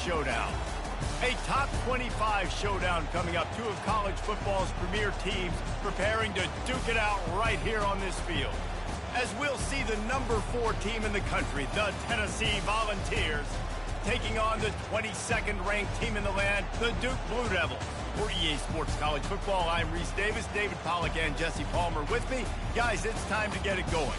showdown. A top 25 showdown coming up. Two of college football's premier teams preparing to duke it out right here on this field. As we'll see the number 4 team in the country, the Tennessee Volunteers, taking on the 22nd ranked team in the land, the Duke Blue Devils. For EA Sports College Football, I'm Reese Davis, David Pollack and Jesse Palmer with me. Guys, it's time to get it going.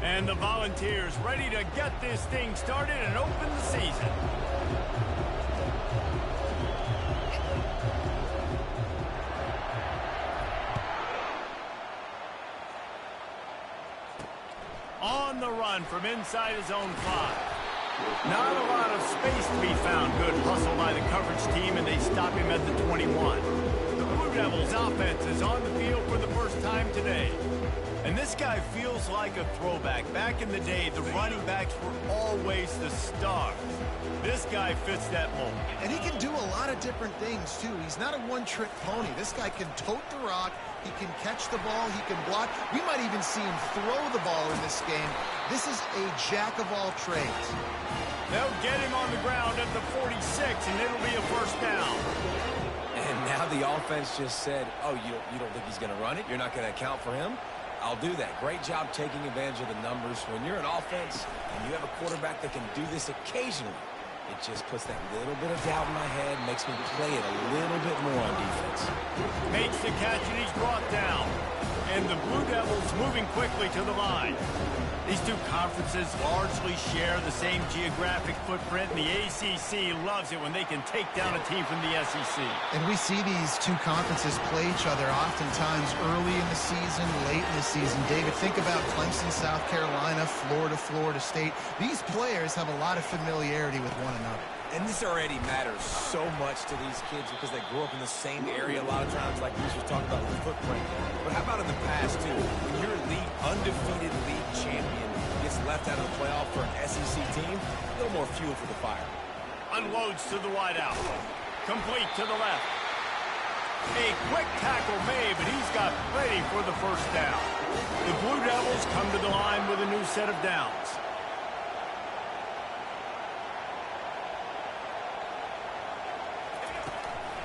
And the Volunteers ready to get this thing started and open the season. On the run from inside his own 5. Not a lot of space to be found. Good hustle by the coverage team, and they stop him at the 21. The Blue Devils offense is on the field for the first time today. And this guy feels like a throwback. Back in the day, the running backs were always the stars. This guy fits that mold. And he can do a lot of different things, too. He's not a one-trick pony. This guy can tote the rock. He can catch the ball. He can block. We might even see him throw the ball in this game. This is a jack of all trades. They'll get him on the ground at the 46, and it'll be a first down. And now the offense just said, oh, you don't think he's going to run it? You're not going to account for him? I'll do that. Great job taking advantage of the numbers. When you're an offense and you have a quarterback that can do this occasionally, it just puts that little bit of doubt in my head, makes me play it a little bit more on defense. Makes the catch, and he's brought down. And the Blue Devils moving quickly to the line. These two conferences largely share the same geographic footprint, and the ACC loves it when they can take down a team from the SEC. And we see these two conferences play each other oftentimes early in the season, late in the season. David, think about Clemson, South Carolina, Florida State. These players have a lot of familiarity with one another. And this already matters so much to these kids because they grew up in the same area a lot of times, like we just talked about with the footprint. But how about in the past, too? When your undefeated league champion gets left out of the playoff for an SEC team, a little more fuel for the fire. Unloads to the wideout. Complete to the left. A quick tackle made, but he's got plenty for the first down. The Blue Devils come to the line with a new set of downs.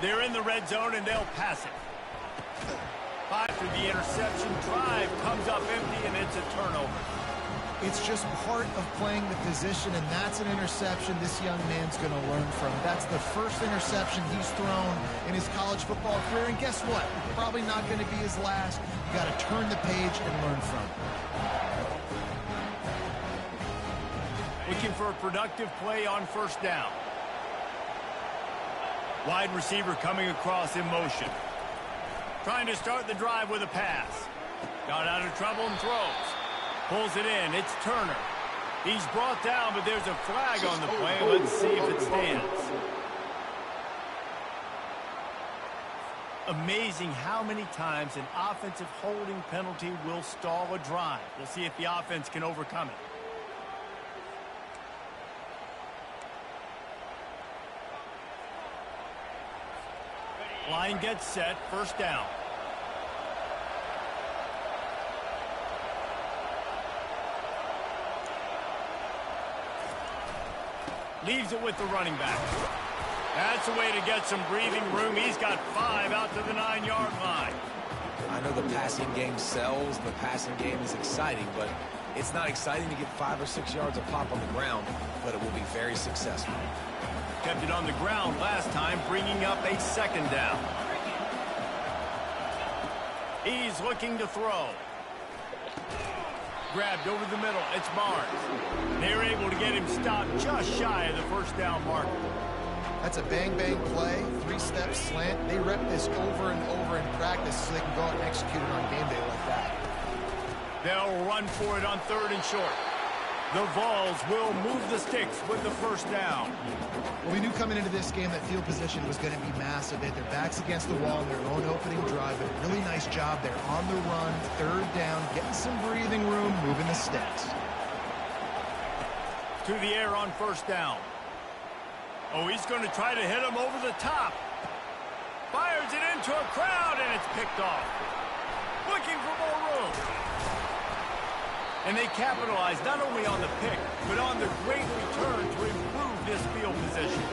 They're in the red zone, and they'll pass it. After the interception, drive comes up empty, and it's a turnover. It's just part of playing the position, and that's an interception this young man's going to learn from. That's the first interception he's thrown in his college football career, and guess what? Probably not going to be his last. You got to turn the page and learn from it. Looking for a productive play on first down. Wide receiver coming across in motion. Trying to start the drive with a pass. Got out of trouble and throws. Pulls it in. It's Turner. He's brought down, but there's a flag on the play. Let's see if it stands. Amazing how many times an offensive holding penalty will stall a drive. We'll see if the offense can overcome it. Line gets set, first down. Leaves it with the running back. That's a way to get some breathing room. He's got 5 out to the 9-yard line. I know the passing game sells, and the passing game is exciting, but it's not exciting to get 5 or 6 yards of pop on the ground, but it will be very successful. Kept it on the ground last time, bringing up a second down. He's looking to throw. Grabbed over the middle. It's Barnes. They're able to get him stopped just shy of the first down marker. That's a bang-bang play, 3-step slant. They rep this over and over in practice so they can go out and execute it on game day like that. They'll run for it on 3rd and short. The Vols will move the sticks with the first down. Well, we knew coming into this game that field position was going to be massive. They had their backs against the wall in their own opening drive, but a really nice job there on the run, 3rd down, getting some breathing room, sticks. To the air on first down. Oh, he's going to try to hit him over the top. Fires it into a crowd, and it's picked off. Looking for more room. And they capitalize not only on the pick, but on the great return to improve this field position.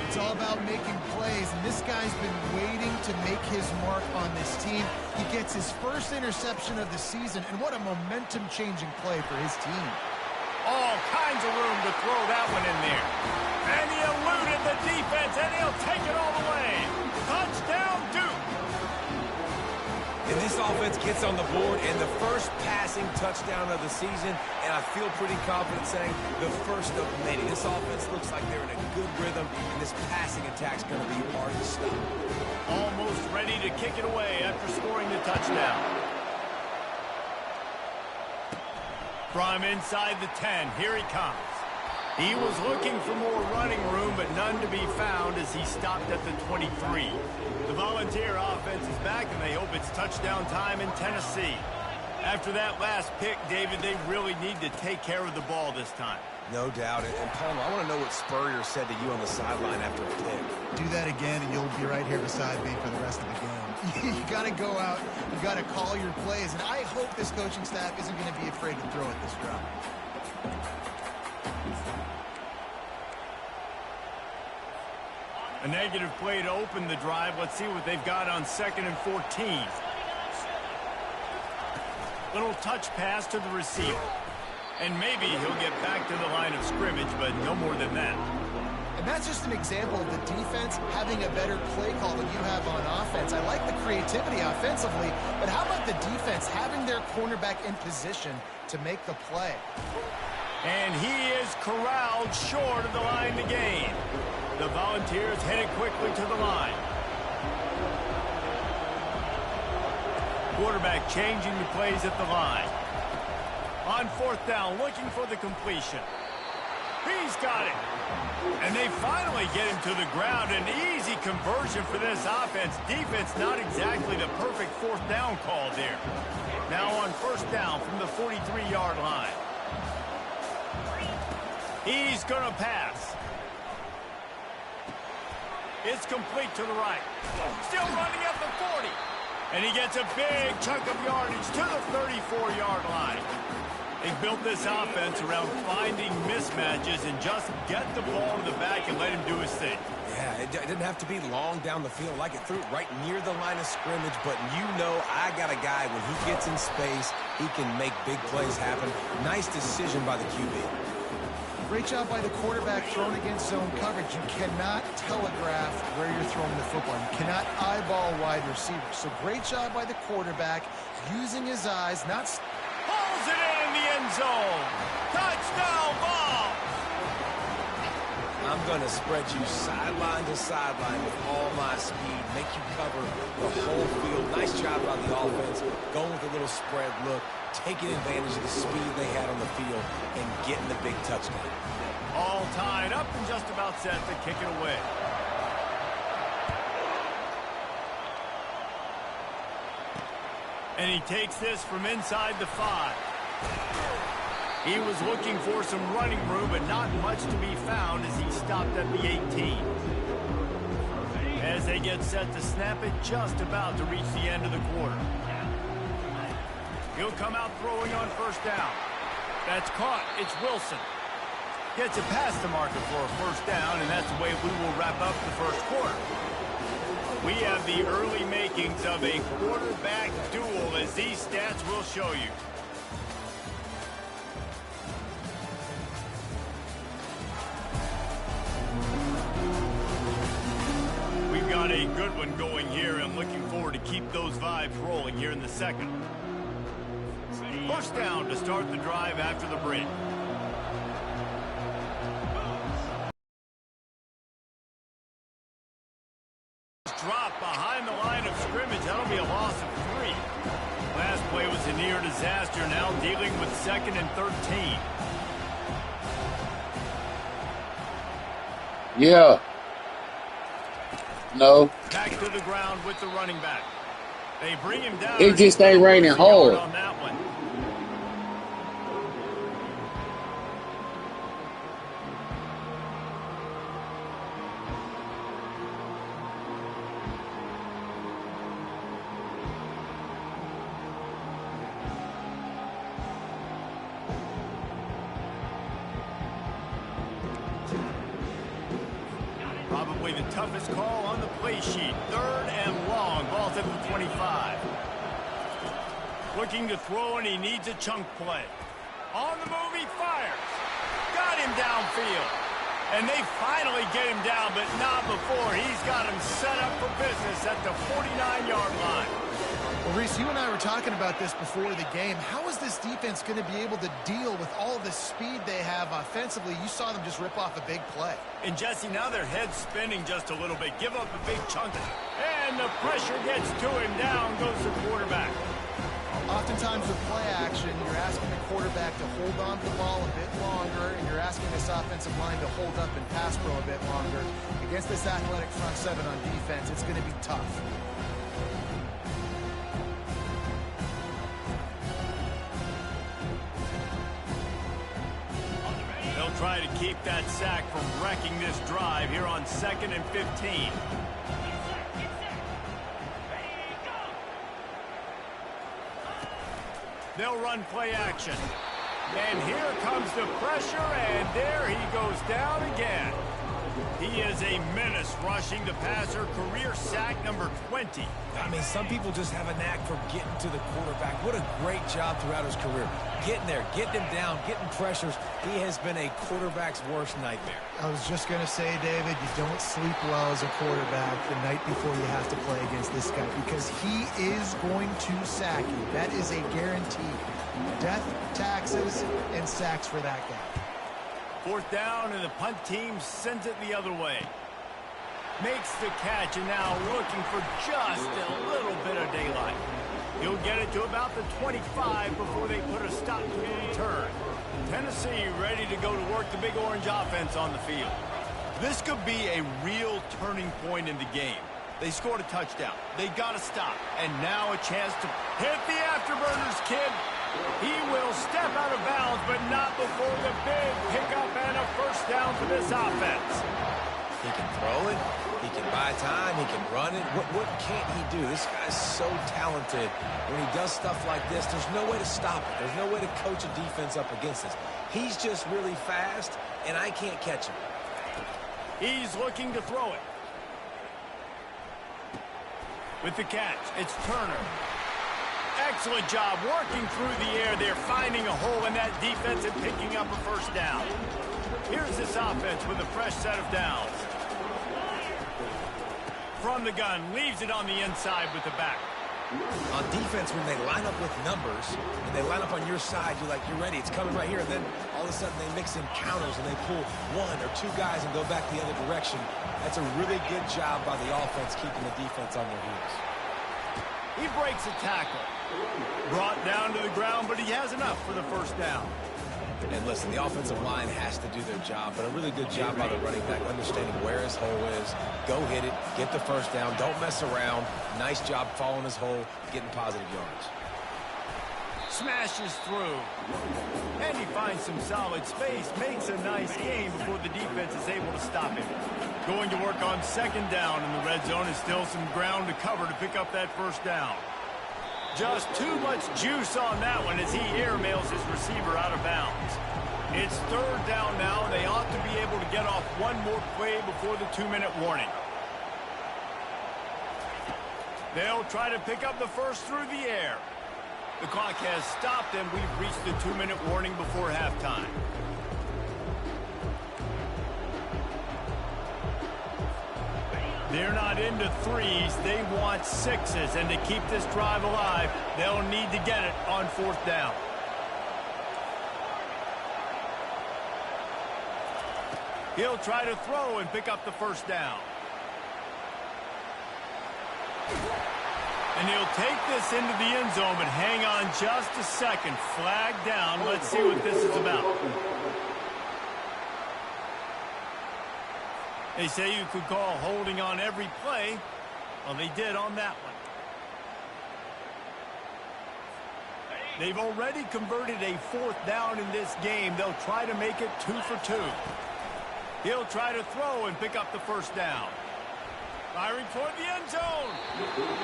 It's all about making plays, and this guy's been waiting to make his mark on this team. He gets his first interception of the season, and what a momentum-changing play for his team. All kinds of room to throw that one in there. And he eluded the defense, and he'll take it all the way. Touchdown, Duke. And this offense gets on the board, and the first passing touchdown of the season, and I feel pretty confident saying the first of many. This offense looks like they're in a good rhythm, and this passing attack's going to be hard to stop. Almost ready to kick it away after scoring the touchdown. From inside the 10, here he comes. He was looking for more running room, but none to be found as he stopped at the 23. The Volunteer offense is back, and they hope it's touchdown time in Tennessee. After that last pick, David, they really need to take care of the ball this time. No doubt. And Palmer, I want to know what Spurrier said to you on the sideline after a pick. Do that again, and you'll be right here beside me for the rest of the game. You got to go out. You got to call your plays, and I hope this coaching staff isn't going to be afraid to throw it this route. A negative play to open the drive. Let's see what they've got on 2nd and 14. Little touch pass to the receiver. And maybe he'll get back to the line of scrimmage, but no more than that. And that's just an example of the defense having a better play call than you have on offense. I like the creativity offensively, but how about the defense having their cornerback in position to make the play? And he is corralled short of the line to gain. The Volunteers headed quickly to the line. Quarterback changing the plays at the line. On 4th down, looking for the completion. He's got it. And they finally get him to the ground. An easy conversion for this offense. Defense not exactly the perfect 4th down call there. Now on 1st down from the 43-yard line. He's going to pass. It's complete to the right. Still running at the 40. And he gets a big chunk of yardage to the 34-yard line. They built this offense around finding mismatches and just get the ball to the back and let him do his thing. Yeah, it didn't have to be long down the field. Like it threw it right near the line of scrimmage, but you know I got a guy, when he gets in space, he can make big plays happen. Nice decision by the QB. Great job by the quarterback throwing against zone coverage. You cannot telegraph where you're throwing the football. You cannot eyeball wide receivers. So great job by the quarterback using his eyes, not... Pulls it in the end zone. Touchdown ball. I'm going to spread you sideline to sideline with all my speed, make you cover the whole field. Nice job by the offense, going with a little spread look, taking advantage of the speed they had on the field, and getting the big touchdown. All tied up and just about set to kick it away. And he takes this from inside the 5. He was looking for some running room, but not much to be found as he stopped at the 18. As they get set to snap it, just about to reach the end of the quarter. He'll come out throwing on 1st down. That's caught. It's Wilson. Gets it past the marker for a 1st down, and that's the way we will wrap up the 1st quarter. We have the early makings of a quarterback duel, as these stats will show you. We've got a good one going here, and looking forward to keep those vibes rolling here in the 2nd. 1st down to start the drive after the break. Drop behind the line of scrimmage. That'll be a loss of 3. Last play was a near disaster. Now dealing with 2nd and 13. Yeah. No. Back to the ground with the running back. They bring him down. It just ain't raining hard. On that one. probably the toughest call on the play sheet. 3rd and long. Ball's at the 25. Looking to throw, and he needs a chunk play. On the move, he fires. Got him downfield. And they finally get him down, but not before. He's got him set up for business at the 49-yard line. Well, Reese, you and I were talking about this before the game. How is this defense going to be able to deal with all the speed they have offensively? You saw them just rip off a big play. And, Jesse, now their head's spinning just a little bit. Give up a big chunk. And the pressure gets to him. Down goes the quarterback. Oftentimes with play action, you're asking the quarterback to hold on to the ball a bit longer, and you're asking this offensive line to hold up and pass pro a bit longer. Against this athletic front seven on defense, it's going to be tough. They'll try to keep that sack from wrecking this drive here on 2nd and 15. They'll run play action. And here comes the pressure, and there he goes down again. He is a menace rushing the passer, career sack number 20. I mean, some people just have a knack for getting to the quarterback. What a great job throughout his career. Getting there, getting him down, getting pressures. He has been a quarterback's worst nightmare. I was just going to say, David, you don't sleep well as a quarterback the night before you have to play against this guy, because he is going to sack you. That is a guarantee. Death, taxes, and sacks for that guy. 4th down, and the punt team sends it the other way. Makes the catch, and now looking for just a little bit of daylight. He'll get it to about the 25 before they put a stop to the return. Tennessee ready to go to work the Big Orange offense on the field. This could be a real turning point in the game. They scored a touchdown. They got to stop. And now a chance to hit the afterburners, kid. He will step out of bounds, but not before the big pickup and a 1st down for this offense. He can throw it. He can buy time. He can run it. What can't he do? This guy's so talented. When he does stuff like this, there's no way to stop it. There's no way to coach a defense up against this. He's just really fast, and I can't catch him. He's looking to throw it. With the catch, it's Turner. Excellent job working through the air there, finding a hole in that defense and picking up a 1st down. Here's this offense with a fresh set of downs. From the gun, leaves it on the inside with the back. On defense, when they line up with numbers, and they line up on your side, you're like, you're ready, it's coming right here. And then all of a sudden they mix in counters and they pull 1 or 2 guys and go back the other direction. That's a really good job by the offense keeping the defense on their heels. He breaks a tackle. Brought down to the ground, but he has enough for the 1st down. And listen, the offensive line has to do their job, but a really good job by the running back, understanding where his hole is. Go hit it, get the 1st down, don't mess around. Nice job following his hole, getting positive yards. Smashes through. And he finds some solid space, makes a nice gain before the defense is able to stop him. Going to work on 2nd down, and the red zone is still some ground to cover to pick up that 1st down. Just too much juice on that one as he airmails his receiver out of bounds. It's 3rd down now, and they ought to be able to get off one more play before the 2-minute warning. They'll try to pick up the 1st through the air. The clock has stopped, and we've reached the 2-minute warning before halftime. They're not into 3s, they want 6s, and to keep this drive alive, they'll need to get it on 4th down. He'll try to throw and pick up the 1st down. And he'll take this into the end zone, but hang on just a second. Flag down. Let's see what this is about. They say you could call holding on every play. Well, they did on that one. They've already converted a 4th down in this game. They'll try to make it 2 for 2. He'll try to throw and pick up the 1st down. Firing toward the end zone.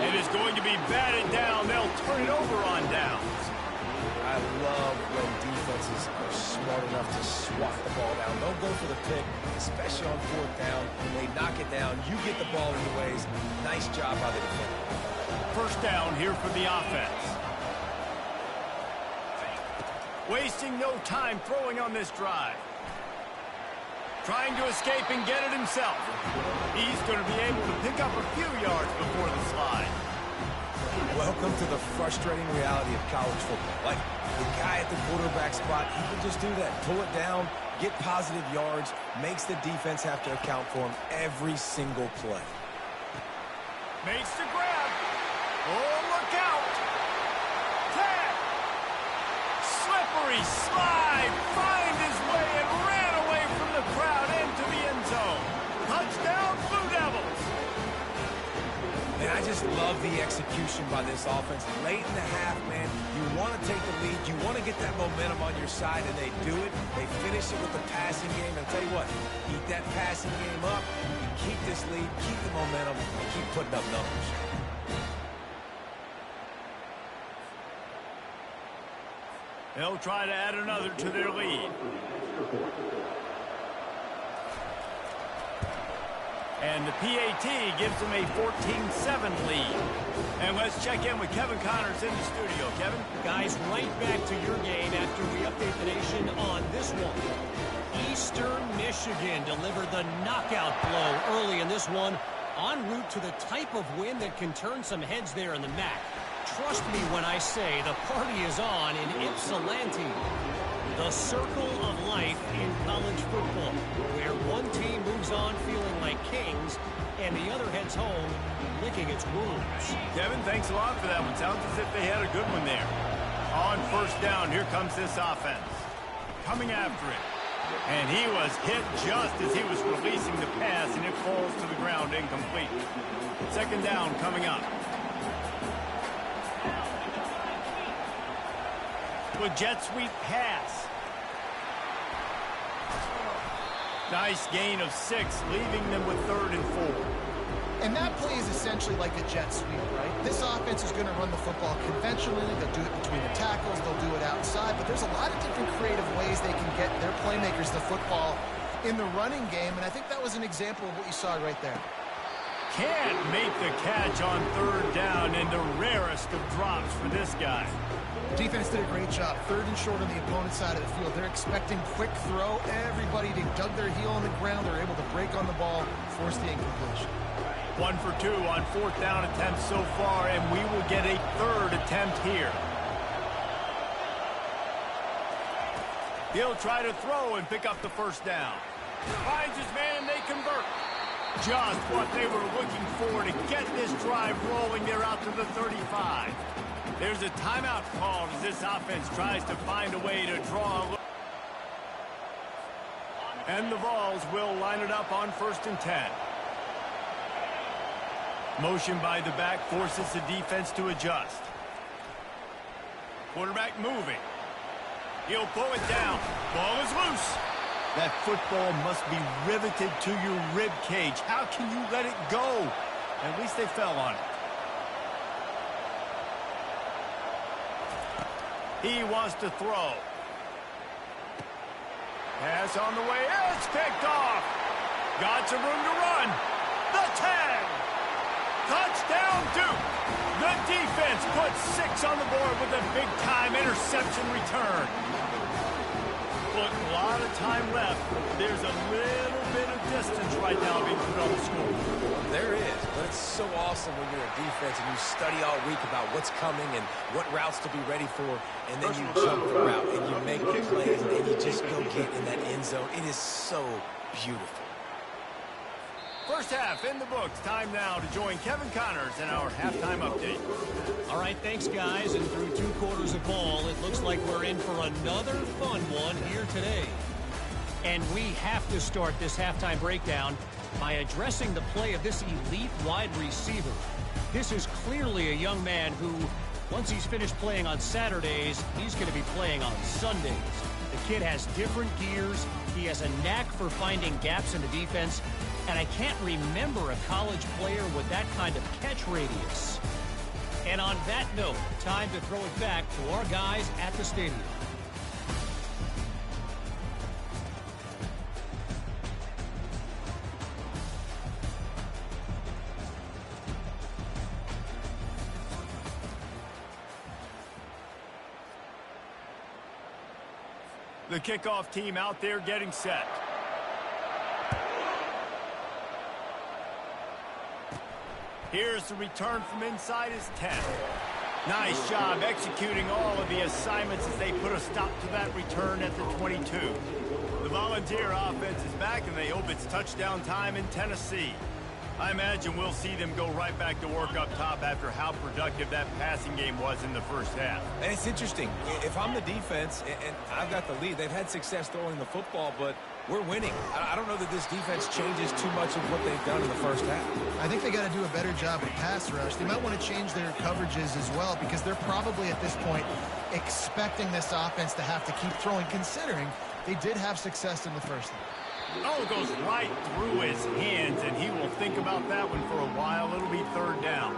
It is going to be batted down. They'll turn it over on downs. I love when defenses are smart smart enough to swat the ball down. Don't go for the pick, especially on fourth down. They knock it down. You get the ball anyways. Nice job by the defender. First down here for the offense. Wasting no time throwing on this drive. Trying to escape and get it himself. He's going to be able to pick up a few yards before the slide. Welcome to the frustrating reality of college football. Like, the guy at the quarterback spot, he can just do that. Pull it down, get positive yards, makes the defense have to account for him every single play. Makes the grab. Oh, look out. 10. Slippery slide. Find his way and ran away from the crowd into the end zone. Touchdown, Blue Devils. Man, I just love the execution by this offense. Late in the half, man, you want to take the lead. You want to get that momentum on your side, and they do it. They finish it with the passing game. And I'll tell you what, keep that passing game up. You keep this lead, keep the momentum, and keep putting up numbers. They'll try to add another to their lead. And the PAT gives them a 14-7 lead. And let's check in with Kevin Connors in the studio. Kevin? Guys, right back to your game after we update the nation on this one. Eastern Michigan delivered the knockout blow early in this one, en route to the type of win that can turn some heads there in the MAC. Trust me when I say the party is on in Ypsilanti. The circle of life in college football, where one team moves on feeling like kings and the other heads home licking its wounds. Kevin, thanks a lot for that one. Sounds as if they had a good one there. On first down, here comes this offense. Coming after it. And he was hit just as he was releasing the pass, and it falls to the ground incomplete. Second down coming up. With jet sweep pass. Nice gain of 6, leaving them with 3rd and 4. And that play is essentially like a jet sweep, right? This offense is going to run the football conventionally. They'll do it between the tackles. They'll do it outside. But there's a lot of different creative ways they can get their playmakers the football in the running game. And I think that was an example of what you saw right there. Can't make the catch on 3rd down, and the rarest of drops for this guy. Defense did a great job. 3rd and short on the opponent's side of the field. They're expecting quick throw. Everybody dug their heel on the ground. They're able to break on the ball, force the incompletion. 1 for 2 on 4th down attempts so far, and we will get a 3rd attempt here. He'll try to throw and pick up the first down. Finds his man, and they convert. Just what they were looking for to get this drive rolling. They're out to the 35. There's a timeout called as this offense tries to find a way to draw a look. And the Vols will line it up on 1st and 10. Motion by the back forces the defense to adjust. Quarterback moving. He'll pull it down. Ball is loose. That football must be riveted to your rib cage. How can you let it go? At least they fell on it. He wants to throw. Pass on the way. It's picked off. Got some room to run. The 10. Touchdown, Duke. The defense puts 6 on the board with a big-time interception return. Look, a lot of time left. There's a little bit of distance right now being put on the score. There is, but it's so awesome when you're a defense and you study all week about what's coming and what routes to be ready for, and then you jump the route and you make the plays and you just go get in that end zone. It is so beautiful. First half in the books. Time now to join Kevin Connors in our halftime update. All right, thanks, guys. And through 2 quarters of ball, it looks like we're in for another fun one here today. And we have to start this halftime breakdown by addressing the play of this elite wide receiver. This is clearly a young man who, once he's finished playing on Saturdays, he's going to be playing on Sundays. The kid has different gears. He has a knack for finding gaps in the defense. And I can't remember a college player with that kind of catch radius. And on that note, time to throw it back to our guys at the stadium. The kickoff team out there getting set. Here's the return from inside his 10. Nice job executing all of the assignments as they put a stop to that return at the 22. The Volunteer offense is back, and they hope it's touchdown time in Tennessee. I imagine we'll see them go right back to work up top after how productive that passing game was in the first half. And it's interesting. If I'm the defense and I've got the lead, they've had success throwing the football, but we're winning. I don't know that this defense changes too much of what they've done in the first half. I think they got to do a better job with pass rush. They might want to change their coverages as well, because they're probably at this point expecting this offense to have to keep throwing, considering they did have success in the first half. Oh, goes right through his hands, and he will think about that one for a while. It'll be third down.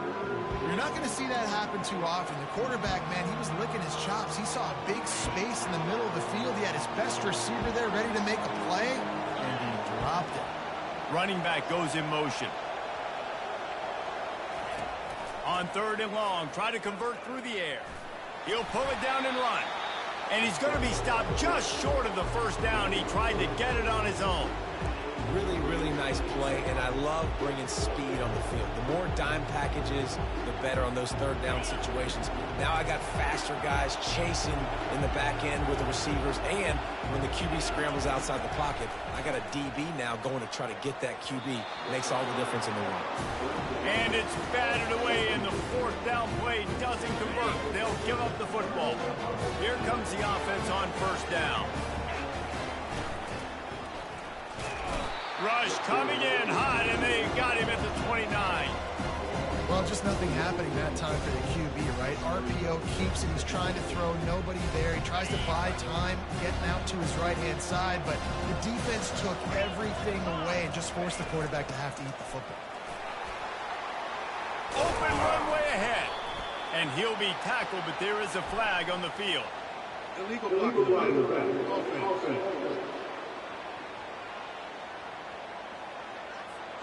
You're not going to see that happen too often. The quarterback, man, he was licking his chops. He saw a big space in the middle of the field. He had his best receiver there ready to make a play, and he dropped it. Running back goes in motion. On third and long, try to convert through the air. He'll pull it down and run. And he's going to be stopped just short of the first down. He tried to get it on his own. Really, really nice play, and I love bringing speed on the field. The more dime packages, the better on those third down situations. Now I got faster guys chasing in the back end with the receivers, and when the QB scrambles outside the pocket, I got a DB now going to try to get that QB. Makes all the difference in the world. And it's batted away, and the fourth down play doesn't convert. They'll give up the football. Here comes the offense on first down. Rush coming in hot, and they got him at the 29. Well, just nothing happening that time for the QB, right? RPO keeps it. He's trying to throw. Nobody there. He tries to buy time, getting out to his right-hand side, but the defense took everything away and just forced the quarterback to have to eat the football. Open runway ahead. And he'll be tackled, but there is a flag on the field. Illegal blocking.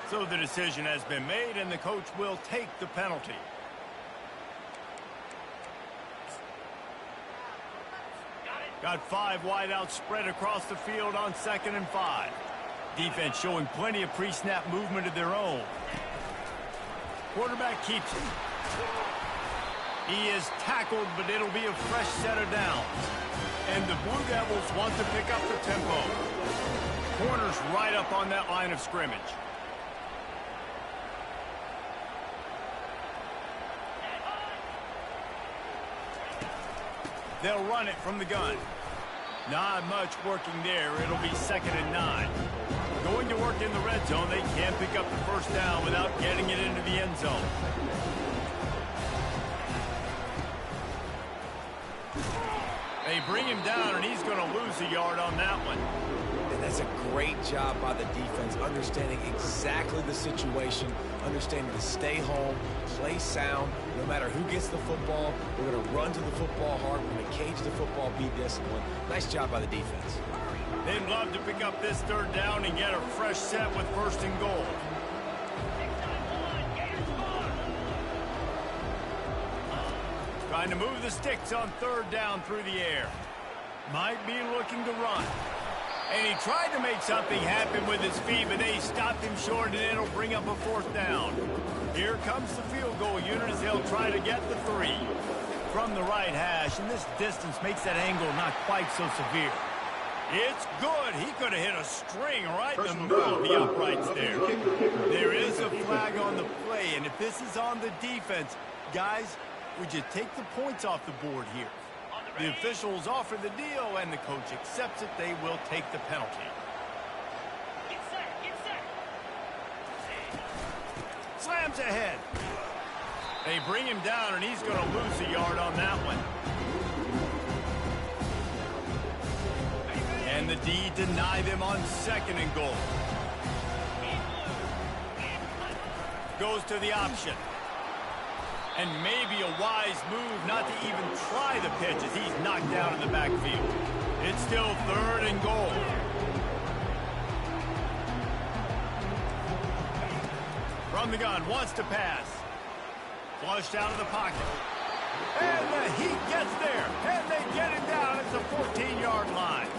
So the decision has been made, and the coach will take the penalty. Got 5 wideouts spread across the field on 2nd and 5. Defense showing plenty of pre-snap movement of their own. Quarterback keeps it. He is tackled, but it'll be a fresh set of downs. And the Blue Devils want to pick up the tempo. Corners right up on that line of scrimmage. They'll run it from the gun. Not much working there. It'll be 2nd and 9. Going to work in the red zone. They can't pick up the first down without getting it into the end zone. They bring him down, and he's going to lose a yard on that one. And that's a great job by the defense, understanding exactly the situation, understanding to stay home, play sound. No matter who gets the football, we're going to run to the football hard. We're going to cage the football, be disciplined. Nice job by the defense. They'd love to pick up this third down and get a fresh set with 1st and goal. Trying to move the sticks on 3rd down through the air. Might be looking to run. And he tried to make something happen with his feet, but they stopped him short, and it'll bring up a 4th down. Here comes the field goal unit as they'll try to get the 3. From the right hash, and this distance makes that angle not quite so severe. It's good. He could have hit a string right in the middle of the uprights there. There is a flag on the play, and if this is on the defense, guys, would you take the points off the board here? The officials offer the deal, and the coach accepts it. They will take the penalty. Get set. Slams ahead. They bring him down, and he's going to lose a yard on that one. And the D deny them on 2nd and goal. Goes to the option. And maybe a wise move not to even try the pitch as he's knocked down in the backfield. It's still 3rd and goal. From the gun, wants to pass. Flushed out of the pocket. And he gets there. And they get him down at the 14-yard line.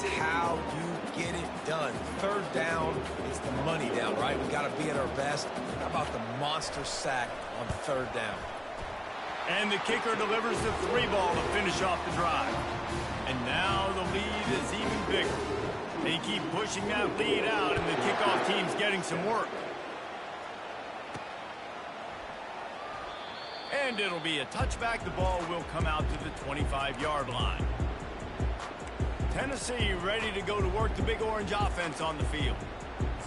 how you get it done. Third down, it's the money down, right? We got to be at our best. How about the monster sack on third down? And the kicker delivers the 3-ball to finish off the drive. And now the lead is even bigger. They keep pushing that lead out, and the kickoff team's getting some work. And it'll be a touchback. The ball will come out to the 25-yard line. Tennessee ready to go to work. The Big Orange offense on the field.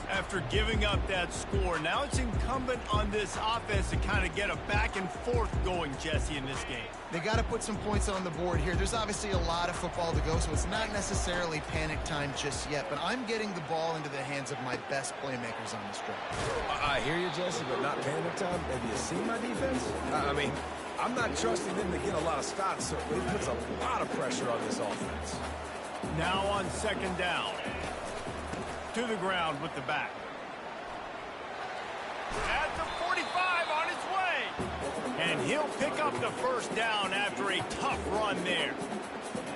After giving up that score, now it's incumbent on this offense to kind of get a back and forth going, Jesse, in this game. They got to put some points on the board here. There's obviously a lot of football to go, so it's not necessarily panic time just yet, but I'm getting the ball into the hands of my best playmakers on this drive. I hear you, Jesse, but not panic time. Have you seen my defense? I mean, I'm not trusting them to get a lot of stops, so it puts a lot of pressure on this offense. Now on second down. To the ground with the back. At the 45 on his way. And he'll pick up the first down after a tough run there.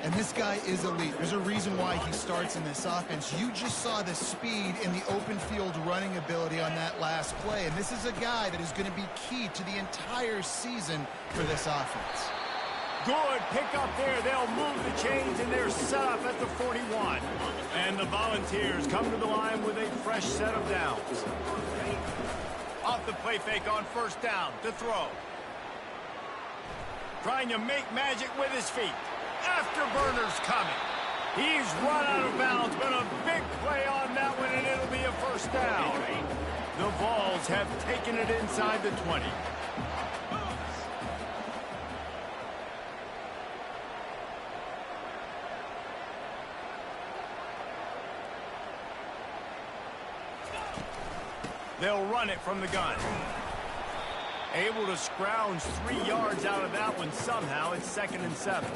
And this guy is elite. There's a reason why he starts in this offense. You just saw the speed and the open field running ability on that last play. And this is a guy that is going to be key to the entire season for this offense. Good pick up there. They'll move the chains, and they're set up at the 41. And the Volunteers come to the line with a fresh set of downs. Off the play fake on first down to throw. Trying to make magic with his feet. Afterburner's coming. He's run out of bounds, but a big play on that one, and it'll be a first down. The Vols have taken it inside the 20. They'll run it from the gun. Able to scrounge 3 yards out of that one somehow. It's 2nd and 7.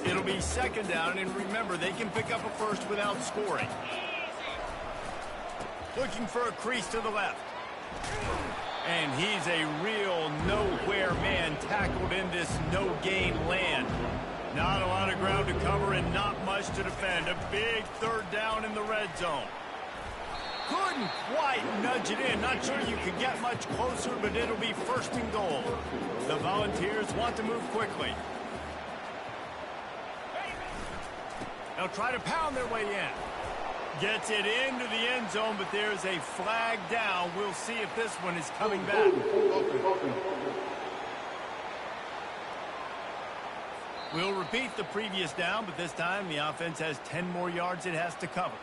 It'll be second down, and remember, they can pick up a first without scoring. Looking for a crease to the left. And he's a real nowhere man tackled in this no-gain land. Not a lot of ground to cover and not much to defend. A big third down in the red zone. Couldn't quite nudge it in. Not sure you could get much closer, but it'll be 1st and goal. The Volunteers want to move quickly. They'll try to pound their way in. Gets it into the end zone, but there's a flag down. We'll see if this one is coming back. We'll repeat the previous down, but this time the offense has 10 more yards it has to cover.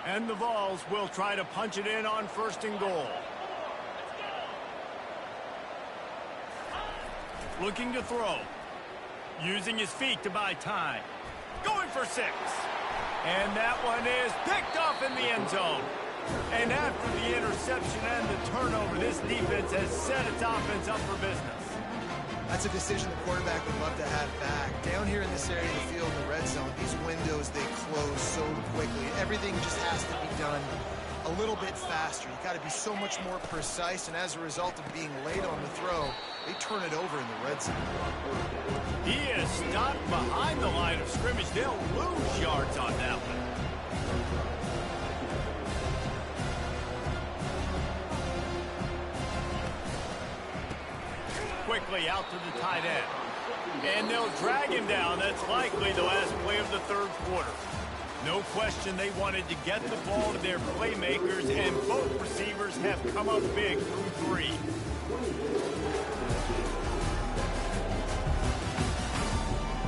And the Vols will try to punch it in on 1st and goal. Looking to throw. Using his feet to buy time. Going for 6. And that one is picked off in the end zone. And after the interception and the turnover, this defense has set its offense up for business. That's a decision the quarterback would love to have back. Down here in this area of the field in the red zone, these windows, they close so quickly. Everything just has to be done a little bit faster. You've got to be so much more precise, and as a result of being late on the throw, they turn it over in the red zone. He is stopped behind the line of scrimmage. They'll lose yards on that one. Quickly out to the tight end. And they'll drag him down. That's likely the last play of the 3rd quarter. No question they wanted to get the ball to their playmakers, and both receivers have come up big through 3.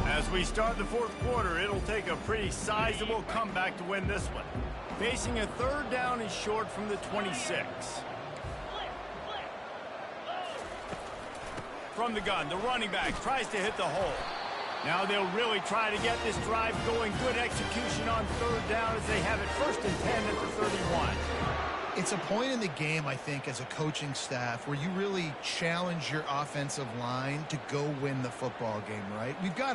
As we start the 4th quarter, it'll take a pretty sizable comeback to win this one. Facing a 3rd down and short from the 26. From the gun, the running back tries to hit the hole. Now they'll really try to get this drive going. Good execution on 3rd down as they have it 1st and 10 at the 31. It's a point in the game, I think, as a coaching staff where you really challenge your offensive line to go win the football game, right? We've got